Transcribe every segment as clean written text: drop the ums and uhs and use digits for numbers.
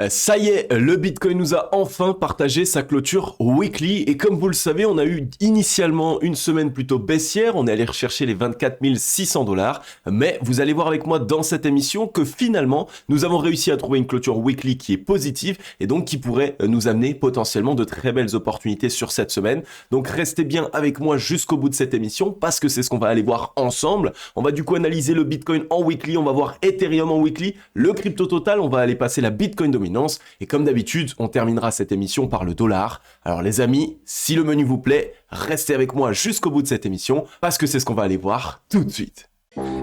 Ça y est, le Bitcoin nous a enfin partagé sa clôture weekly et comme vous le savez, on a eu initialement une semaine plutôt baissière, on est allé rechercher les 24 600 $, mais vous allez voir avec moi dans cette émission que finalement, nous avons réussi à trouver une clôture weekly qui est positive et donc qui pourrait nous amener potentiellement de très belles opportunités sur cette semaine. Donc restez bien avec moi jusqu'au bout de cette émission parce que c'est ce qu'on va aller voir ensemble. On va du coup analyser le Bitcoin en weekly, on va voir Ethereum en weekly, le crypto total, on va aller passer la Bitcoin dominance. Et comme d'habitude, on terminera cette émission par le dollar. Alors les amis, si le menu vous plaît, restez avec moi jusqu'au bout de cette émission parce que c'est ce qu'on va aller voir tout de suite.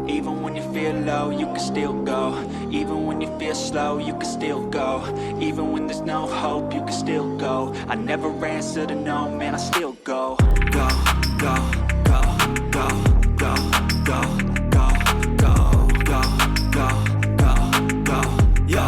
Even when you feel low, you can still go. Even when you feel slow, you can still go. Even when there's no hope, you can still go. I never answer to no, man, I still go. Go, go, go, go, go, go, go, go, go, go, go, go, yo.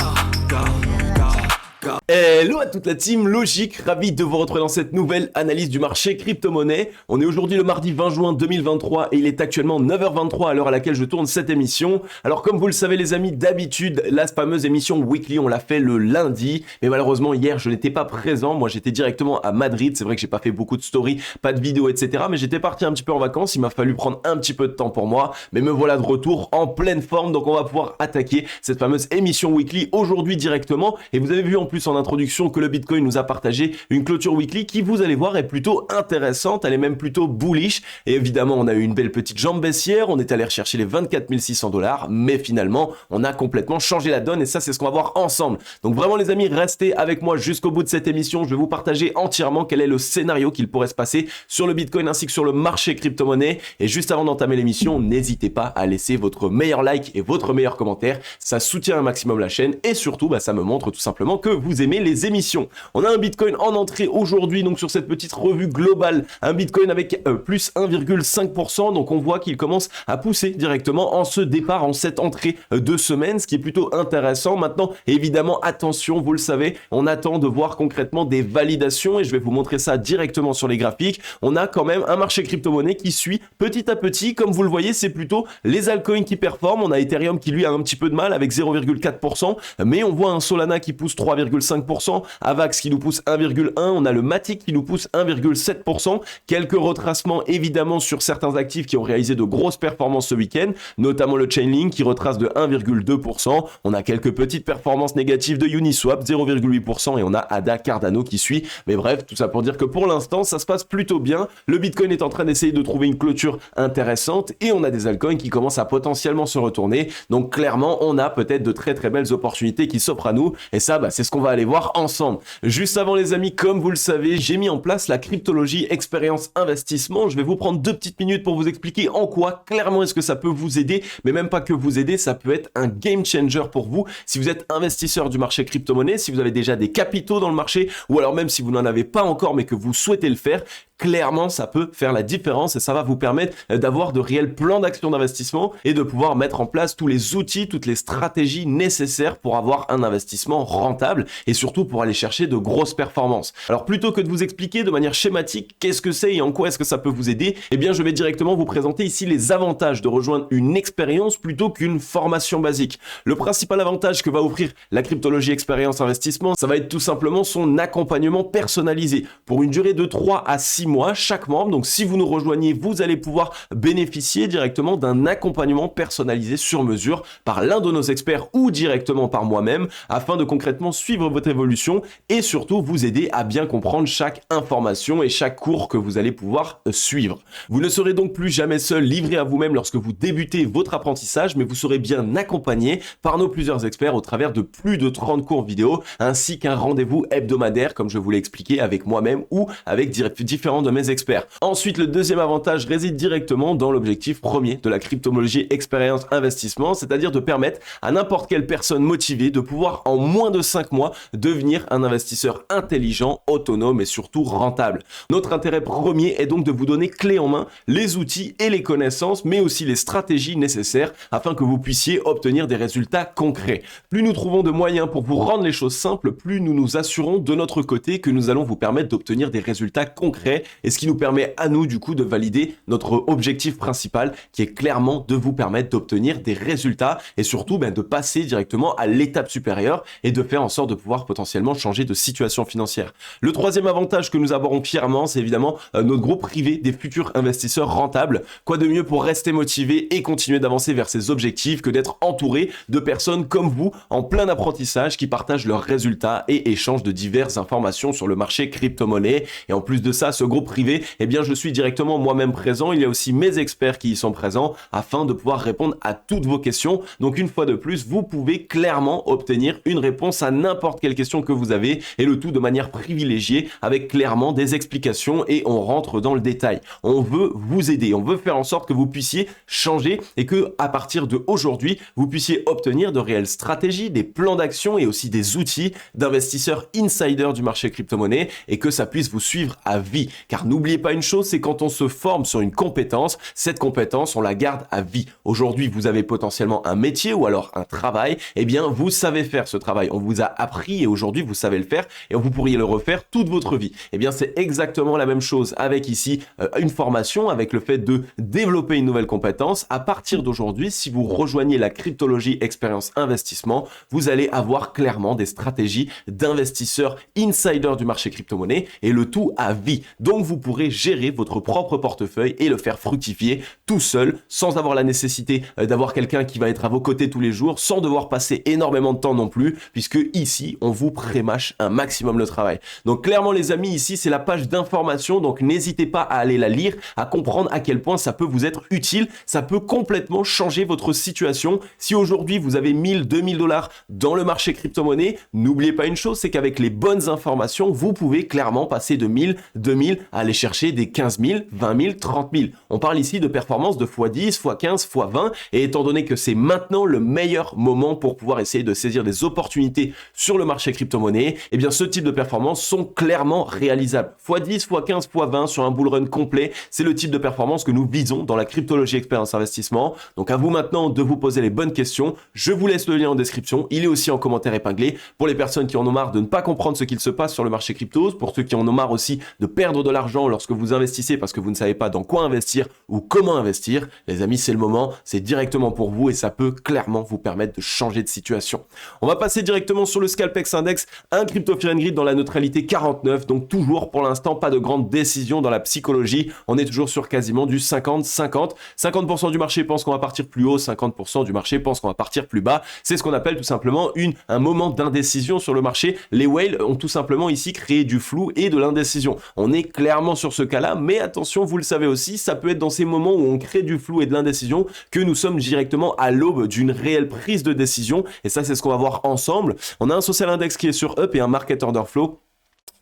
Hello à toute la team Logique, ravi de vous retrouver dans cette nouvelle analyse du marché crypto-monnaie. On est aujourd'hui le mardi 20 juin 2023 et il est actuellement 9h23 à l'heure à laquelle je tourne cette émission. Alors comme vous le savez les amis, d'habitude la fameuse émission weekly on l'a fait le lundi, mais malheureusement hier je n'étais pas présent, moi j'étais directement à Madrid, c'est vrai que j'ai pas fait beaucoup de stories, pas de vidéos etc, mais j'étais parti un petit peu en vacances, il m'a fallu prendre un petit peu de temps pour moi, mais me voilà de retour en pleine forme, donc on va pouvoir attaquer cette fameuse émission weekly aujourd'hui directement. Et vous avez vu en plus en introduction que le Bitcoin nous a partagé une clôture weekly qui, vous allez voir, est plutôt intéressante, elle est même plutôt bullish, et évidemment on a eu une belle petite jambe baissière, on est allé rechercher les 24 600 $, mais finalement on a complètement changé la donne et ça c'est ce qu'on va voir ensemble. Donc vraiment les amis, restez avec moi jusqu'au bout de cette émission, je vais vous partager entièrement quel est le scénario qu'il pourrait se passer sur le Bitcoin ainsi que sur le marché crypto-monnaie. Et juste avant d'entamer l'émission, n'hésitez pas à laisser votre meilleur like et votre meilleur commentaire, ça soutient un maximum la chaîne et surtout ça me montre tout simplement que vous aimez les émissions. On a un Bitcoin en entrée aujourd'hui, donc sur cette petite revue globale, un Bitcoin avec plus 1,5%, donc on voit qu'il commence à pousser directement en ce départ, en cette entrée de semaine, ce qui est plutôt intéressant. Maintenant, évidemment, attention, vous le savez, on attend de voir concrètement des validations et je vais vous montrer ça directement sur les graphiques. On a quand même un marché crypto-monnaie qui suit petit à petit, comme vous le voyez, c'est plutôt les altcoins qui performent. On a Ethereum qui lui a un petit peu de mal avec 0,4%, mais on voit un Solana qui pousse 3,5%, Avax qui nous pousse 1,1%, on a le Matic qui nous pousse 1,7%, quelques retracements évidemment sur certains actifs qui ont réalisé de grosses performances ce week-end, notamment le Chainlink qui retrace de 1,2%, on a quelques petites performances négatives de Uniswap, 0,8%, et on a ADA Cardano qui suit, mais bref, tout ça pour dire que pour l'instant, ça se passe plutôt bien, le Bitcoin est en train d'essayer de trouver une clôture intéressante, et on a des altcoins qui commencent à potentiellement se retourner, donc clairement, on a peut-être de très très belles opportunités qui s'offrent à nous, et ça, c'est ce qu'on va aller voir ensemble. Juste avant les amis, comme vous le savez, j'ai mis en place la cryptologie expérience investissement. Je vais vous prendre 2 petites minutes pour vous expliquer en quoi clairement est-ce que ça peut vous aider, mais même pas que vous aider, ça peut être un game changer pour vous si vous êtes investisseur du marché crypto-monnaie, si vous avez déjà des capitaux dans le marché ou alors même si vous n'en avez pas encore mais que vous souhaitez le faire. Clairement, ça peut faire la différence et ça va vous permettre d'avoir de réels plans d'action d'investissement et de pouvoir mettre en place tous les outils, toutes les stratégies nécessaires pour avoir un investissement rentable et surtout pour aller chercher de grosses performances. Alors plutôt que de vous expliquer de manière schématique qu'est-ce que c'est et en quoi est-ce que ça peut vous aider, eh bien je vais directement vous présenter ici les avantages de rejoindre une expérience plutôt qu'une formation basique. Le principal avantage que va offrir la cryptologie expérience investissement, ça va être tout simplement son accompagnement personnalisé pour une durée de 3 à 6 mois chaque membre. Donc si vous nous rejoignez, vous allez pouvoir bénéficier directement d'un accompagnement personnalisé sur mesure par l'un de nos experts ou directement par moi-même afin de concrètement suivre votre évolution et surtout vous aider à bien comprendre chaque information et chaque cours que vous allez pouvoir suivre. Vous ne serez donc plus jamais seul, livré à vous-même lorsque vous débutez votre apprentissage, mais vous serez bien accompagné par nos plusieurs experts au travers de plus de 30 cours vidéo ainsi qu'un rendez-vous hebdomadaire comme je vous l'ai expliqué avec moi-même ou avec différents de mes experts. Ensuite, le deuxième avantage réside directement dans l'objectif premier de la cryptologie expérience investissement, c'est-à-dire de permettre à n'importe quelle personne motivée de pouvoir en moins de 5 mois devenir un investisseur intelligent, autonome et surtout rentable. Notre intérêt premier est donc de vous donner clé en main les outils et les connaissances, mais aussi les stratégies nécessaires afin que vous puissiez obtenir des résultats concrets. Plus nous trouvons de moyens pour vous rendre les choses simples, plus nous nous assurons de notre côté que nous allons vous permettre d'obtenir des résultats concrets et ce qui nous permet à nous du coup de valider notre objectif principal qui est clairement de vous permettre d'obtenir des résultats et surtout de passer directement à l'étape supérieure et de faire en sorte de pouvoir pouvoir potentiellement changer de situation financière. Le troisième avantage que nous avons fièrement, c'est évidemment notre groupe privé des futurs investisseurs rentables. Quoi de mieux pour rester motivé et continuer d'avancer vers ses objectifs que d'être entouré de personnes comme vous en plein apprentissage qui partagent leurs résultats et échangent de diverses informations sur le marché crypto-monnaie. Et en plus de ça, ce groupe privé, eh bien je suis directement moi-même présent. Il y a aussi mes experts qui y sont présents afin de pouvoir répondre à toutes vos questions. Donc une fois de plus, vous pouvez clairement obtenir une réponse à n'importe quelle question que vous avez et le tout de manière privilégiée avec clairement des explications et on rentre dans le détail. On veut vous aider, on veut faire en sorte que vous puissiez changer et que à partir de aujourd'hui, vous puissiez obtenir de réelles stratégies, des plans d'action et aussi des outils d'investisseurs insiders du marché crypto-monnaie et que ça puisse vous suivre à vie. Car n'oubliez pas une chose, c'est quand on se forme sur une compétence, cette compétence, on la garde à vie. Aujourd'hui, vous avez potentiellement un métier ou alors un travail, eh bien, vous savez faire ce travail. On vous a appris et aujourd'hui, vous savez le faire et vous pourriez le refaire toute votre vie. Eh bien, c'est exactement la même chose avec ici une formation, avec le fait de développer une nouvelle compétence. À partir d'aujourd'hui, si vous rejoignez la Cryptologie Expérience Investissement, vous allez avoir clairement des stratégies d'investisseurs insiders du marché crypto-monnaie et le tout à vie. Donc, vous pourrez gérer votre propre portefeuille et le faire fructifier tout seul, sans avoir la nécessité d'avoir quelqu'un qui va être à vos côtés tous les jours, sans devoir passer énormément de temps non plus, puisque ici, on vous prémâche un maximum le travail. Donc, clairement, les amis, ici, c'est la page d'information, donc n'hésitez pas à aller la lire, à comprendre à quel point ça peut vous être utile, ça peut complètement changer votre situation. Si aujourd'hui, vous avez 1000, 2000 dollars dans le marché crypto-monnaie, n'oubliez pas une chose, c'est qu'avec les bonnes informations, vous pouvez clairement passer de 1000, 2000 à aller chercher des 15 000, 20 000, 30 000. On parle ici de performance de x10, x15, x20 et étant donné que c'est maintenant le meilleur moment pour pouvoir essayer de saisir des opportunités sur le marché crypto-monnaie, eh bien ce type de performances sont clairement réalisables. x10, x15, x20 sur un bull run complet, c'est le type de performance que nous visons dans la Cryptologie Expérience Investissement. Donc à vous maintenant de vous poser les bonnes questions. Je vous laisse le lien en description, il est aussi en commentaire épinglé pour les personnes qui en ont marre de ne pas comprendre ce qu'il se passe sur le marché crypto, pour ceux qui en ont marre aussi de perdre de l'argent lorsque vous investissez parce que vous ne savez pas dans quoi investir ou comment investir. Les amis, c'est le moment, c'est directement pour vous et ça peut clairement vous permettre de changer de situation. On va passer directement sur le Scalpex Index, un crypto fear and greed dans la neutralité 49, donc toujours pour l'instant pas de grande décision dans la psychologie, on est toujours sur quasiment du 50-50. 50% du marché pense qu'on va partir plus haut, 50% du marché pense qu'on va partir plus bas. C'est ce qu'on appelle tout simplement un moment d'indécision sur le marché. Les whales ont tout simplement ici créé du flou et de l'indécision. On est clairement sur ce cas-là, mais attention, vous le savez aussi, ça peut être dans ces moments où on crée du flou et de l'indécision que nous sommes directement à l'aube d'une réelle prise de décision. Et ça, c'est ce qu'on va voir ensemble. On a un social index qui est sur up et un market order flow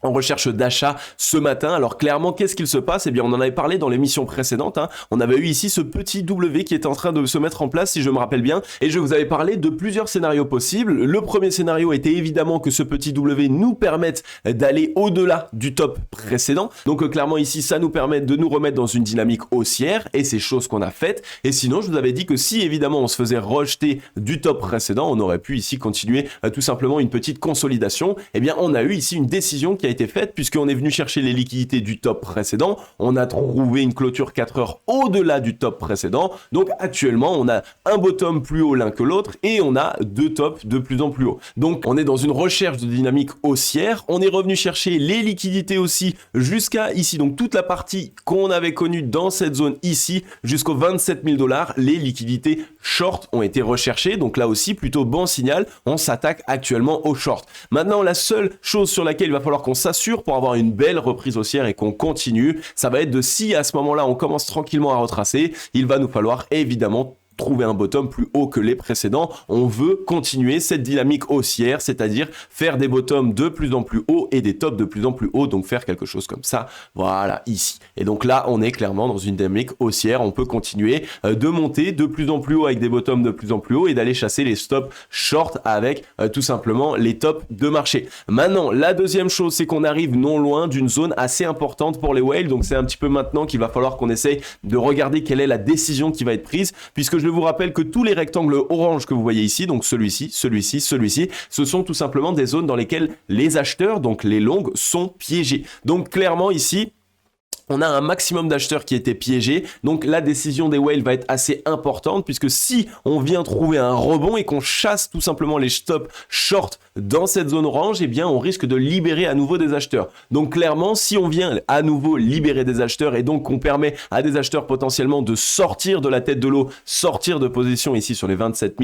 en recherche d'achat ce matin. Alors clairement, qu'est-ce qu'il se passe? Eh bien, on en avait parlé dans l'émission précédente. On avait eu ici ce petit W qui est en train de se mettre en place, si je me rappelle bien. Et je vous avais parlé de plusieurs scénarios possibles. Le premier scénario était évidemment que ce petit W nous permette d'aller au-delà du top précédent. Donc clairement ici, ça nous permet de nous remettre dans une dynamique haussière. Et c'est chose qu'on a faite. Et sinon, je vous avais dit que si évidemment on se faisait rejeter du top précédent, on aurait pu ici continuer tout simplement une petite consolidation. Eh bien, on a eu ici une décision qui a été faite puisqu'on est venu chercher les liquidités du top précédent. On a trouvé une clôture 4 heures au-delà du top précédent. Donc actuellement, on a un bottom plus haut l'un que l'autre et on a deux tops de plus en plus haut. Donc on est dans une recherche de dynamique haussière. On est revenu chercher les liquidités aussi jusqu'à ici. Donc toute la partie qu'on avait connue dans cette zone ici jusqu'aux 27 000 dollars. Les liquidités short ont été recherchées. Donc là aussi, plutôt bon signal. On s'attaque actuellement au short. Maintenant, la seule chose sur laquelle il va falloir qu'on s'assure pour avoir une belle reprise haussière et qu'on continue, ça va être de si à ce moment-là on commence tranquillement à retracer, il va nous falloir évidemment trouver un bottom plus haut que les précédents. On veut continuer cette dynamique haussière, c'est-à-dire faire des bottoms de plus en plus haut et des tops de plus en plus haut, donc faire quelque chose comme ça, voilà, ici. Et donc là, on est clairement dans une dynamique haussière, on peut continuer de monter de plus en plus haut avec des bottoms de plus en plus haut et d'aller chasser les stops short avec tout simplement les tops de marché. Maintenant, la deuxième chose, c'est qu'on arrive non loin d'une zone assez importante pour les whales, donc c'est un petit peu maintenant qu'il va falloir qu'on essaye de regarder quelle est la décision qui va être prise, puisque je vous rappelle que tous les rectangles orange que vous voyez ici, donc celui-ci, celui-ci, celui-ci, ce sont tout simplement des zones dans lesquelles les acheteurs, donc les longs, sont piégés. Donc clairement ici, on a un maximum d'acheteurs qui étaient piégés, donc la décision des whales va être assez importante puisque si on vient trouver un rebond et qu'on chasse tout simplement les stops short dans cette zone orange, eh bien on risque de libérer à nouveau des acheteurs. Donc clairement, si on vient à nouveau libérer des acheteurs et donc qu'on permet à des acheteurs potentiellement de sortir de la tête de l'eau, sortir de position ici sur les 27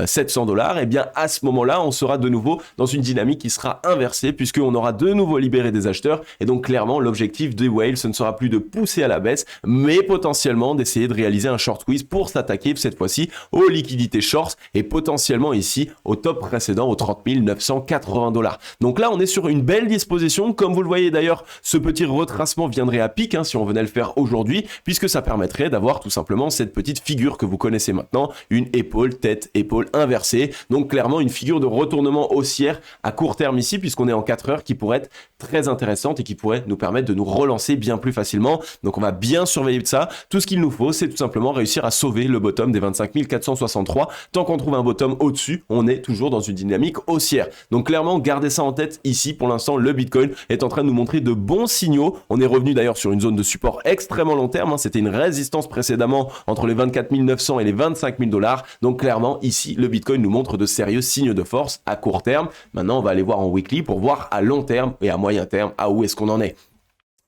700 $, eh bien à ce moment-là, on sera de nouveau dans une dynamique qui sera inversée puisqu'on aura de nouveau libéré des acheteurs et donc clairement l'objectif des whales ne sera plus de pousser à la baisse, mais potentiellement d'essayer de réaliser un short squeeze pour s'attaquer cette fois-ci aux liquidités shorts et potentiellement ici au top précédent aux 30 980 $. Donc là, on est sur une belle disposition. Comme vous le voyez d'ailleurs, ce petit retracement viendrait à pic si on venait le faire aujourd'hui, puisque ça permettrait d'avoir tout simplement cette petite figure que vous connaissez maintenant, une épaule, tête, épaule inversée. Donc clairement, une figure de retournement haussière à court terme ici, puisqu'on est en 4 heures, qui pourrait être très intéressante et qui pourrait nous permettre de nous relancer bien plus facilement. Donc on va bien surveiller de ça. Tout ce qu'il nous faut, c'est tout simplement réussir à sauver le bottom des 25 463. Tant qu'on trouve un bottom au-dessus, on est toujours dans une dynamique haussière. Donc clairement, gardez ça en tête ici. Pour l'instant, le Bitcoin est en train de nous montrer de bons signaux. On est revenu d'ailleurs sur une zone de support extrêmement long terme. C'était une résistance précédemment entre les 24 900 et les 25 000 $. Donc clairement, ici, le Bitcoin nous montre de sérieux signes de force à court terme. Maintenant, on va aller voir en weekly pour voir à long terme et à moyen terme à où est-ce qu'on en est.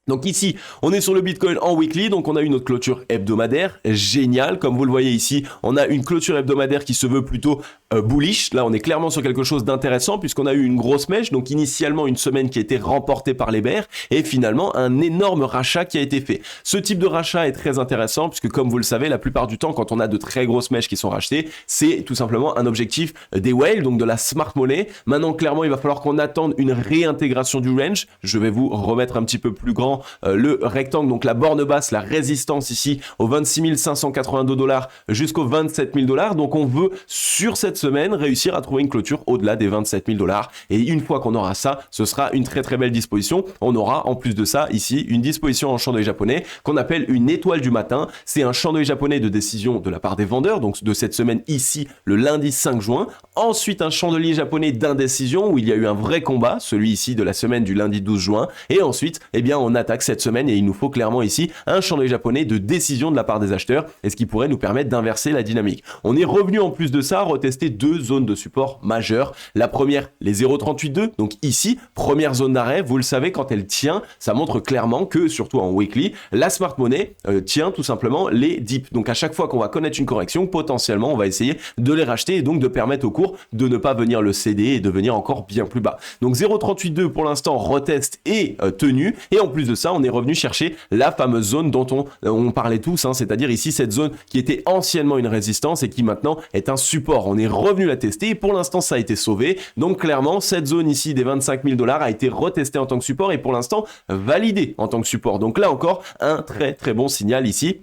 Donc ici, on est sur le Bitcoin en weekly, donc on a une autre clôture hebdomadaire, génial, comme vous le voyez ici, on a une clôture hebdomadaire qui se veut plutôt bullish. Là, on est clairement sur quelque chose d'intéressant puisqu'on a eu une grosse mèche, donc initialement une semaine qui a été remportée par les bears et finalement un énorme rachat qui a été fait. Ce type de rachat est très intéressant puisque comme vous le savez, la plupart du temps, quand on a de très grosses mèches qui sont rachetées, c'est tout simplement un objectif des whales, donc de la smart money. Maintenant, clairement, il va falloir qu'on attende une réintégration du range. Je vais vous remettre un petit peu plus grand le rectangle, donc la borne basse, la résistance ici aux 26 582 $ jusqu'aux 27 000 $. Donc on veut sur cette semaine réussir à trouver une clôture au-delà des 27 000 $. Et une fois qu'on aura ça, ce sera une très très belle disposition. On aura en plus de ça ici une disposition en champ d'œil japonais qu'on appelle une étoile du matin. C'est un champ d'œil japonais de décision de la part des vendeurs, donc de cette semaine ici le lundi 5 juin. Ensuite un champ d'œil japonais d'indécision où il y a eu un vrai combat, celui ici de la semaine du lundi 12 juin. Et ensuite, eh bien on attaque cette semaine et il nous faut clairement ici un champ d'œil japonais de décision de la part des acheteurs et ce qui pourrait nous permettre d'inverser la dynamique. On est revenu en plus de ça retester deux zones de support majeures. La première, les 0,382, donc ici, première zone d'arrêt, vous le savez, quand elle tient, ça montre clairement que, surtout en weekly, la smart money tient tout simplement les dips. Donc à chaque fois qu'on va connaître une correction, potentiellement on va essayer de les racheter et donc de permettre au cours de ne pas venir le céder et de venir encore bien plus bas. Donc 0,382 pour l'instant retest et tenu et en plus de ça, on est revenu chercher la fameuse zone dont on parlait tous, c'est-à-dire ici cette zone qui était anciennement une résistance et qui maintenant est un support. On est revenu la tester et pour l'instant ça a été sauvé. Donc clairement cette zone ici des 25 000 $ a été retestée en tant que support et pour l'instant validée en tant que support. Donc là encore un très très bon signal ici.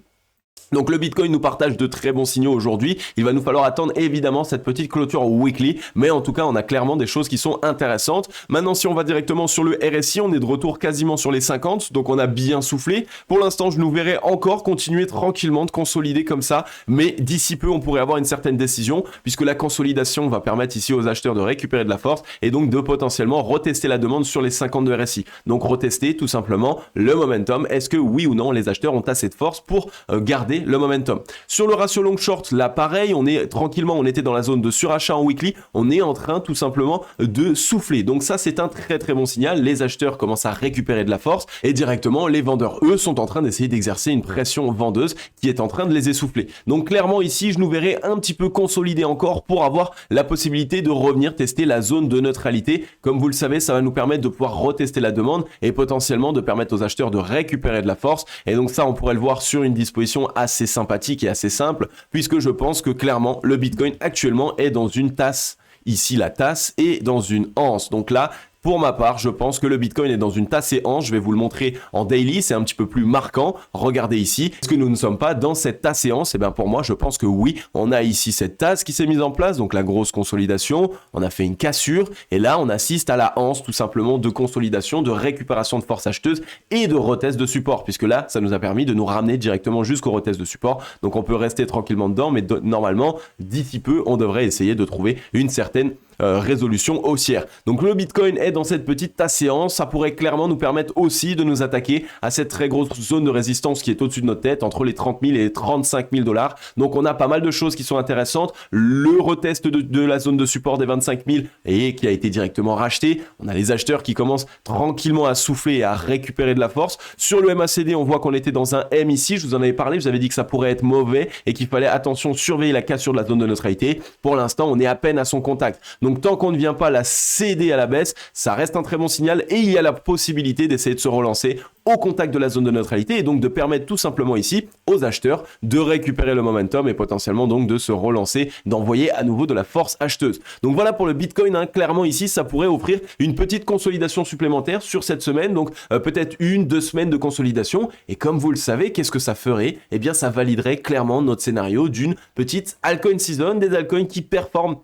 Donc le Bitcoin nous partage de très bons signaux aujourd'hui. Il va nous falloir attendre évidemment cette petite clôture weekly, mais en tout cas on a clairement des choses qui sont intéressantes. Maintenant si on va directement sur le RSI, on est de retour quasiment sur les 50, donc on a bien soufflé. Pour l'instant je nous verrai encore continuer tranquillement de consolider comme ça, mais d'ici peu on pourrait avoir une certaine décision puisque la consolidation va permettre ici aux acheteurs de récupérer de la force et donc de potentiellement retester la demande sur les 50 de RSI. Donc retester tout simplement le momentum. Est-ce que oui ou non les acheteurs ont assez de force pour garder le momentum. Sur le ratio long short, là pareil, on est tranquillement, on était dans la zone de surachat en weekly, on est en train tout simplement de souffler. Donc ça c'est un très très bon signal, les acheteurs commencent à récupérer de la force et directement les vendeurs eux sont en train d'essayer d'exercer une pression vendeuse qui est en train de les essouffler. Donc clairement ici je nous verrai un petit peu consolider encore pour avoir la possibilité de revenir tester la zone de neutralité. Comme vous le savez, ça va nous permettre de pouvoir retester la demande et potentiellement de permettre aux acheteurs de récupérer de la force et donc ça on pourrait le voir sur une disposition assez sympathique et assez simple puisque je pense que clairement le Bitcoin actuellement est dans une tasse, ici la tasse est dans une anse. Donc là pour ma part, je pense que le Bitcoin est dans une tasse et anse. Je vais vous le montrer en daily, c'est un petit peu plus marquant. Regardez ici, est-ce que nous ne sommes pas dans cette tasse et anse? Et bien pour moi, je pense que oui, on a ici cette tasse qui s'est mise en place, donc la grosse consolidation, on a fait une cassure, et là on assiste à la anse tout simplement de consolidation, de récupération de force acheteuse et de retest de support, puisque là, ça nous a permis de nous ramener directement jusqu'au retest de support. Donc on peut rester tranquillement dedans, mais normalement, d'ici peu, on devrait essayer de trouver une certaine résolution haussière. Donc le Bitcoin est dans cette petite asséance, ça pourrait clairement nous permettre aussi de nous attaquer à cette très grosse zone de résistance qui est au-dessus de notre tête, entre les 30 000 et les 35 000 $. Donc on a pas mal de choses qui sont intéressantes. Le retest de la zone de support des 25 000 et qui a été directement racheté. On a les acheteurs qui commencent tranquillement à souffler et à récupérer de la force. Sur le MACD, on voit qu'on était dans un M ici. Je vous en avais parlé, je vous avais dit que ça pourrait être mauvais et qu'il fallait, attention, surveiller la cassure de la zone de neutralité. Pour l'instant, on est à peine à son contact. Donc tant qu'on ne vient pas la céder à la baisse, ça reste un très bon signal et il y a la possibilité d'essayer de se relancer au contact de la zone de neutralité et donc de permettre tout simplement ici aux acheteurs de récupérer le momentum et potentiellement donc de se relancer, d'envoyer à nouveau de la force acheteuse. Donc voilà pour le Bitcoin, hein. Clairement ici ça pourrait offrir une petite consolidation supplémentaire sur cette semaine, donc peut-être 1-2 semaines de consolidation et comme vous le savez, qu'est-ce que ça ferait? Eh bien ça validerait clairement notre scénario d'une petite altcoin season, des altcoins qui performent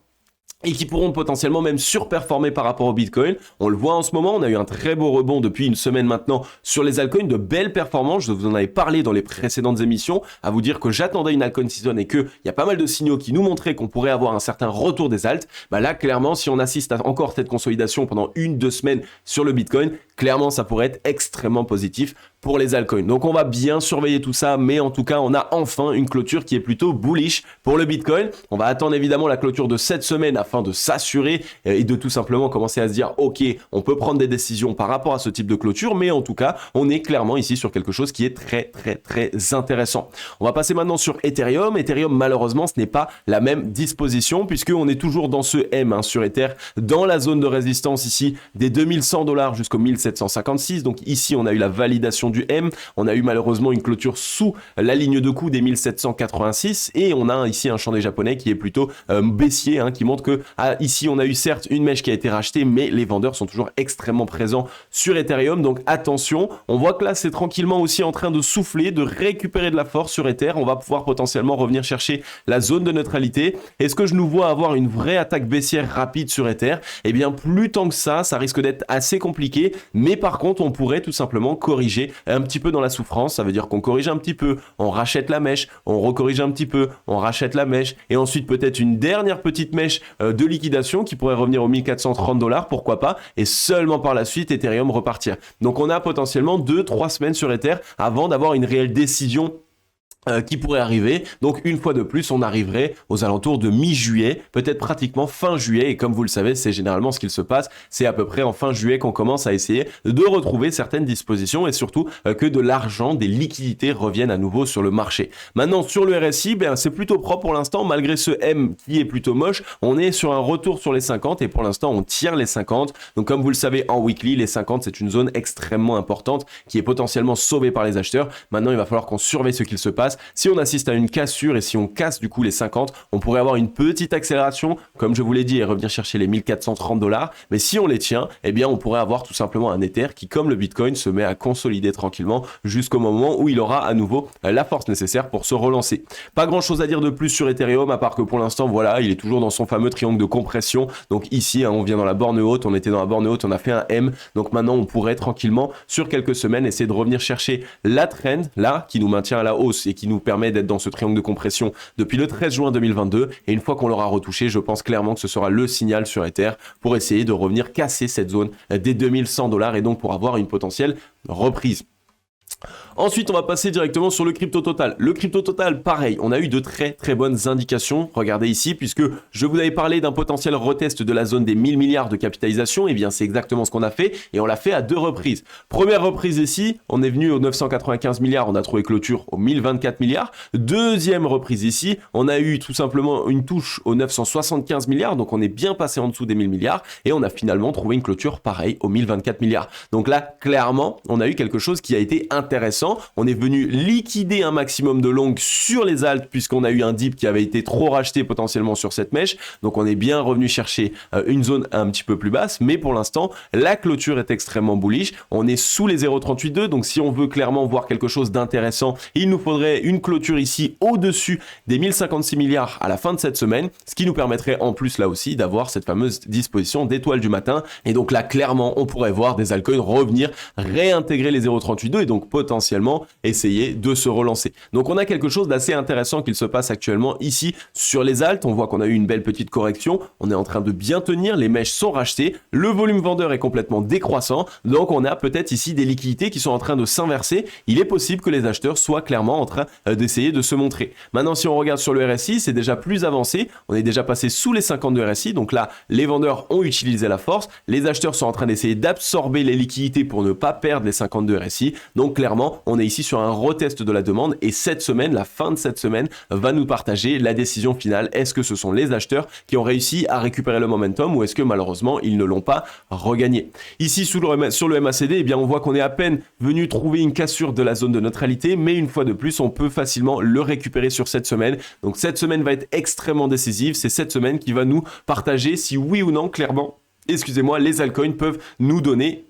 et qui pourront potentiellement même surperformer par rapport au Bitcoin. On le voit en ce moment, on a eu un très beau rebond depuis une semaine maintenant sur les altcoins, de belles performances. Je vous en avais parlé dans les précédentes émissions, à vous dire que j'attendais une altcoin season et qu'il y a pas mal de signaux qui nous montraient qu'on pourrait avoir un certain retour des alts. Bah là, clairement, si on assiste à encore cette consolidation pendant 1-2 semaines sur le Bitcoin, clairement, ça pourrait être extrêmement positif pour les altcoins. Donc on va bien surveiller tout ça, mais en tout cas, on a enfin une clôture qui est plutôt bullish pour le Bitcoin. On va attendre évidemment la clôture de cette semaine afin de s'assurer et de tout simplement commencer à se dire ok, on peut prendre des décisions par rapport à ce type de clôture, mais en tout cas, on est clairement ici sur quelque chose qui est très intéressant. On va passer maintenant sur Ethereum. Ethereum, malheureusement, ce n'est pas la même disposition puisqu'on est toujours dans ce M sur Ether, dans la zone de résistance ici des 2100 $ jusqu'au 1756. Donc ici, on a eu la validation du M. On a eu malheureusement une clôture sous la ligne de coup des 1786 et on a ici un chandelier japonais qui est plutôt baissier, hein, qui montre que ici on a eu certes une mèche qui a été rachetée, mais les vendeurs sont toujours extrêmement présents sur Ethereum. Donc attention, on voit que là c'est tranquillement aussi en train de souffler, de récupérer de la force sur Ether. On va pouvoir potentiellement revenir chercher la zone de neutralité. Est-ce que je nous vois avoir une vraie attaque baissière rapide sur Ether? Eh bien plus tant que ça risque d'être assez compliqué, mais par contre on pourrait tout simplement corriger un petit peu dans la souffrance. Ça veut dire qu'on corrige un petit peu, on rachète la mèche, on recorrige un petit peu, on rachète la mèche et ensuite peut-être une dernière petite mèche de liquidation qui pourrait revenir aux 1430 $, pourquoi pas, et seulement par la suite Ethereum repartir. Donc on a potentiellement 2-3 semaines sur Ether avant d'avoir une réelle décision qui pourrait arriver. Donc une fois de plus, on arriverait aux alentours de mi-juillet, peut-être pratiquement fin juillet, et comme vous le savez, c'est généralement ce qu'il se passe, c'est à peu près en fin juillet qu'on commence à essayer de retrouver certaines dispositions et surtout que de l'argent, des liquidités reviennent à nouveau sur le marché. Maintenant sur le RSI, c'est plutôt propre pour l'instant, malgré ce M qui est plutôt moche, on est sur un retour sur les 50 et pour l'instant on tire les 50. Donc comme vous le savez en weekly, les 50 c'est une zone extrêmement importante qui est potentiellement sauvée par les acheteurs. Maintenant il va falloir qu'on surveille ce qu'il se passe. Si on assiste à une cassure et si on casse du coup les 50, on pourrait avoir une petite accélération, comme je vous l'ai dit, et revenir chercher les 1430 $. Mais si on les tient, eh bien on pourrait avoir tout simplement un Ether qui, comme le Bitcoin, se met à consolider tranquillement jusqu'au moment où il aura à nouveau la force nécessaire pour se relancer. Pas grand chose à dire de plus sur Ethereum, à part que pour l'instant, voilà, il est toujours dans son fameux triangle de compression. Donc ici, on vient dans la borne haute, on était dans la borne haute, on a fait un M. Donc maintenant, on pourrait tranquillement, sur quelques semaines, essayer de revenir chercher la trend, là, qui nous maintient à la hausse et qui nous permet d'être dans ce triangle de compression depuis le 13 juin 2022. Et une fois qu'on l'aura retouché, je pense clairement que ce sera le signal sur Ether pour essayer de revenir casser cette zone des 2100 $ et donc pour avoir une potentielle reprise. Ensuite, on va passer directement sur le crypto total. Le crypto total, pareil, on a eu de très bonnes indications. Regardez ici, puisque je vous avais parlé d'un potentiel retest de la zone des 1000 milliards de capitalisation. Et bien, c'est exactement ce qu'on a fait et on l'a fait à 2 reprises. Première reprise ici, on est venu aux 995 milliards, on a trouvé clôture aux 1024 milliards. Deuxième reprise ici, on a eu tout simplement une touche aux 975 milliards, donc on est bien passé en dessous des 1000 milliards et on a finalement trouvé une clôture pareil aux 1024 milliards. Donc là, clairement, on a eu quelque chose qui a été intéressant. On est venu liquider un maximum de longues sur les alts puisqu'on a eu un dip qui avait été trop racheté potentiellement sur cette mèche. Donc on est bien revenu chercher une zone un petit peu plus basse, mais pour l'instant la clôture est extrêmement bullish. On est sous les 0,382, donc si on veut clairement voir quelque chose d'intéressant, il nous faudrait une clôture ici au-dessus des 1056 milliards à la fin de cette semaine, ce qui nous permettrait en plus là aussi d'avoir cette fameuse disposition d'étoile du matin. Et donc là clairement on pourrait voir des altcoins revenir réintégrer les 0,382 et donc potentiellement essayer de se relancer. Donc on a quelque chose d'assez intéressant qu'il se passe actuellement ici sur les alts. On voit qu'on a eu une belle petite correction, on est en train de bien tenir, les mèches sont rachetées, le volume vendeur est complètement décroissant, donc on a peut-être ici des liquidités qui sont en train de s'inverser. Il est possible que les acheteurs soient clairement en train d'essayer de se montrer. Maintenant, si on regarde sur le RSI, c'est déjà plus avancé, on est déjà passé sous les 50 de RSI, donc là, les vendeurs ont utilisé la force, les acheteurs sont en train d'essayer d'absorber les liquidités pour ne pas perdre les 50 de RSI, donc clairement, on est ici sur un retest de la demande, et cette semaine, la fin de cette semaine, va nous partager la décision finale. Est-ce que ce sont les acheteurs qui ont réussi à récupérer le momentum, ou est-ce que malheureusement, ils ne l'ont pas regagné? Ici, sur le MACD, eh bien, on voit qu'on est à peine venu trouver une cassure de la zone de neutralité, mais une fois de plus, on peut facilement le récupérer sur cette semaine. Donc cette semaine va être extrêmement décisive. C'est cette semaine qui va nous partager si oui ou non, clairement, excusez-moi, les altcoins peuvent nous donner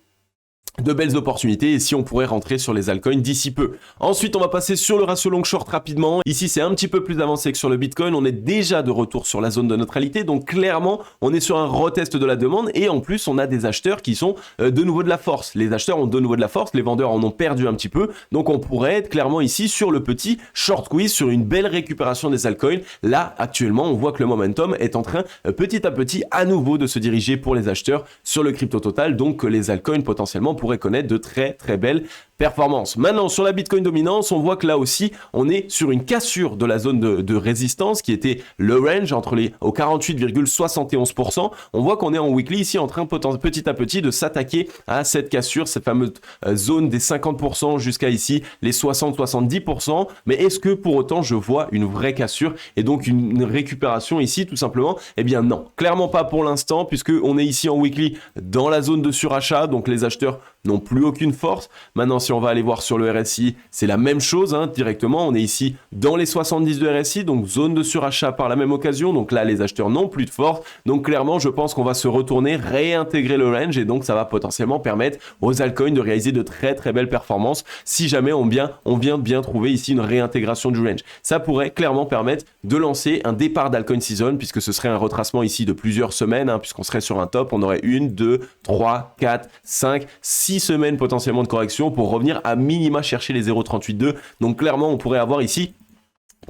de belles opportunités et si on pourrait rentrer sur les altcoins d'ici peu. Ensuite, on va passer sur le ratio long short rapidement. Ici, c'est un petit peu plus avancé que sur le Bitcoin. On est déjà de retour sur la zone de neutralité. Donc, clairement, on est sur un retest de la demande et en plus, on a des acheteurs qui sont de nouveau de la force. Les acheteurs ont de nouveau de la force. Les vendeurs en ont perdu un petit peu. Donc, on pourrait être clairement ici sur le petit short quiz, sur une belle récupération des altcoins. Là, actuellement, on voit que le momentum est en train petit à petit à nouveau de se diriger pour les acheteurs sur le crypto total. Donc, les altcoins potentiellement pourrait connaître de très belles performances. Maintenant, sur la Bitcoin dominance, on voit que là aussi, on est sur une cassure de la zone de résistance qui était le range entre au 48,71%. On voit qu'on est en weekly ici en train petit à petit de s'attaquer à cette cassure, cette fameuse zone des 50% jusqu'à ici les 60-70%. Mais est-ce que pour autant je vois une vraie cassure et donc une récupération ici tout simplement? Eh bien non, clairement pas pour l'instant puisque on est ici en weekly dans la zone de surachat, donc les acheteurs n'ont plus aucune force. Maintenant, si on va aller voir sur le RSI, c'est la même chose directement. On est ici dans les 70 de RSI, donc zone de surachat par la même occasion. Donc là, les acheteurs n'ont plus de force. Donc clairement, je pense qu'on va se retourner, réintégrer le range et donc ça va potentiellement permettre aux altcoins de réaliser de très belles performances si jamais on vient de bien trouver ici une réintégration du range. Ça pourrait clairement permettre de lancer un départ d'altcoin season puisque ce serait un retracement ici de plusieurs semaines puisqu'on serait sur un top. On aurait 1, 2, 3, 4, 5, 6 semaines potentiellement de correction pour revenir à minima chercher les 0,382. Donc clairement, on pourrait avoir ici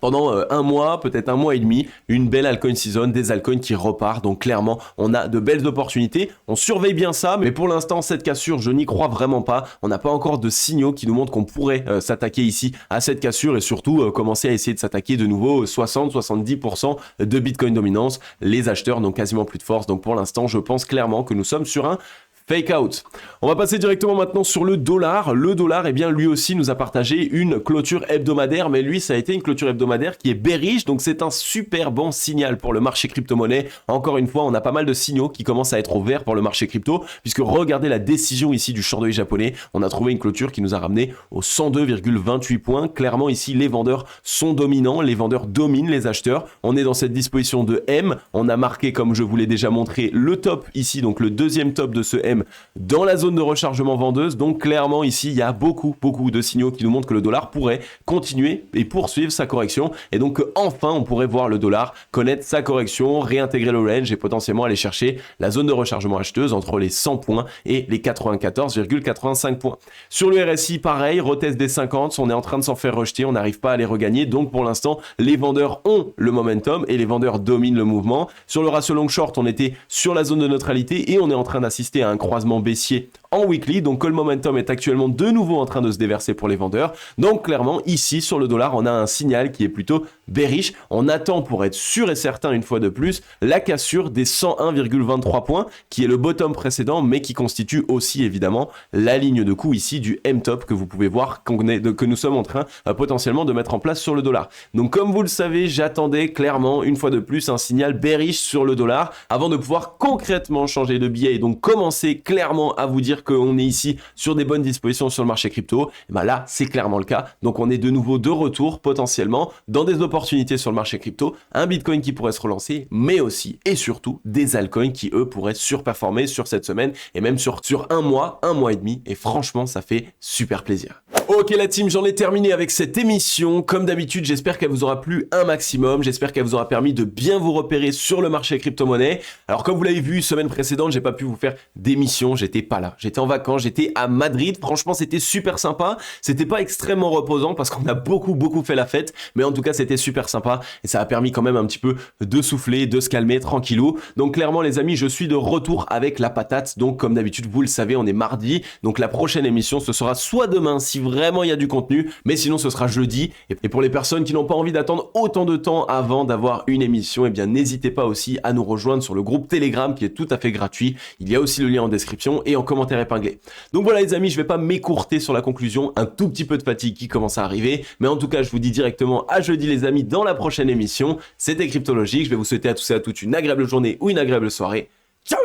pendant un mois, peut-être un mois et demi, une belle altcoin season, des altcoins qui repartent. Donc clairement, on a de belles opportunités. On surveille bien ça, mais pour l'instant, cette cassure, je n'y crois vraiment pas. On n'a pas encore de signaux qui nous montrent qu'on pourrait s'attaquer ici à cette cassure et surtout commencer à essayer de s'attaquer de nouveau 60-70% de Bitcoin dominance. Les acheteurs n'ont quasiment plus de force. Donc pour l'instant, je pense clairement que nous sommes sur un fake out. On va passer directement maintenant sur le dollar. Le dollar, eh bien, lui aussi nous a partagé une clôture hebdomadaire, mais lui, ça a été une clôture hebdomadaire qui est bearish, donc c'est un super bon signal pour le marché crypto-monnaie. Encore une fois, on a pas mal de signaux qui commencent à être au vert pour le marché crypto, puisque regardez la décision ici du short japonais. On a trouvé une clôture qui nous a ramené aux 102,28 points. Clairement, ici, les vendeurs sont dominants, les vendeurs dominent les acheteurs. On est dans cette disposition de M. On a marqué, comme je vous l'ai déjà montré, le top ici, donc le deuxième top de ce M dans la zone de rechargement vendeuse. Donc clairement ici il y a beaucoup de signaux qui nous montrent que le dollar pourrait continuer et poursuivre sa correction et donc enfin on pourrait voir le dollar connaître sa correction, réintégrer le range et potentiellement aller chercher la zone de rechargement acheteuse entre les 100 points et les 94,85 points. Sur le RSI pareil, retest des 50, on est en train de s'en faire rejeter, on n'arrive pas à les regagner, donc pour l'instant les vendeurs ont le momentum et les vendeurs dominent le mouvement. Sur le ratio long short, on était sur la zone de neutralité et on est en train d'assister à un croisement baissier en weekly, donc le momentum est actuellement de nouveau en train de se déverser pour les vendeurs. Donc clairement ici sur le dollar on a un signal qui est plutôt bearish. On attend pour être sûr et certain une fois de plus la cassure des 101,23 points qui est le bottom précédent mais qui constitue aussi évidemment la ligne de coup ici du M-top que vous pouvez voir que nous sommes en train potentiellement de mettre en place sur le dollar. Donc comme vous le savez, j'attendais clairement une fois de plus un signal bearish sur le dollar avant de pouvoir concrètement changer de biais et donc commencer clairement à vous dire qu'on est ici sur des bonnes dispositions sur le marché crypto. Et ben là, c'est clairement le cas. Donc on est de nouveau de retour potentiellement dans des opportunités sur le marché crypto, un Bitcoin qui pourrait se relancer, mais aussi et surtout des altcoins qui eux pourraient surperformer sur cette semaine et même sur un mois et demi. Et franchement, ça fait super plaisir. Ok la team, j'en ai terminé avec cette émission. Comme d'habitude, j'espère qu'elle vous aura plu un maximum. J'espère qu'elle vous aura permis de bien vous repérer sur le marché crypto-monnaie. Alors comme vous l'avez vu, semaine précédente, j'ai pas pu vous faire d'émission. J'étais pas là. J'étais en vacances, j'étais à Madrid. Franchement, c'était super sympa. C'était pas extrêmement reposant parce qu'on a beaucoup fait la fête. Mais en tout cas, c'était super sympa. Et ça a permis quand même un petit peu de souffler, de se calmer tranquillou. Donc clairement les amis, je suis de retour avec la patate. Donc comme d'habitude, vous le savez, on est mardi. Donc la prochaine émission, ce sera soit demain si vraiment il y a du contenu, mais sinon ce sera jeudi. Et pour les personnes qui n'ont pas envie d'attendre autant de temps avant d'avoir une émission, eh bien n'hésitez pas aussi à nous rejoindre sur le groupe Telegram qui est tout à fait gratuit. Il y a aussi le lien en description et en commentaire épinglé. Donc voilà les amis, je vais pas m'écourter sur la conclusion, un tout petit peu de fatigue qui commence à arriver, mais en tout cas je vous dis directement à jeudi les amis dans la prochaine émission. C'était Cryptologique, je vais vous souhaiter à tous et à toutes une agréable journée ou une agréable soirée. Ciao.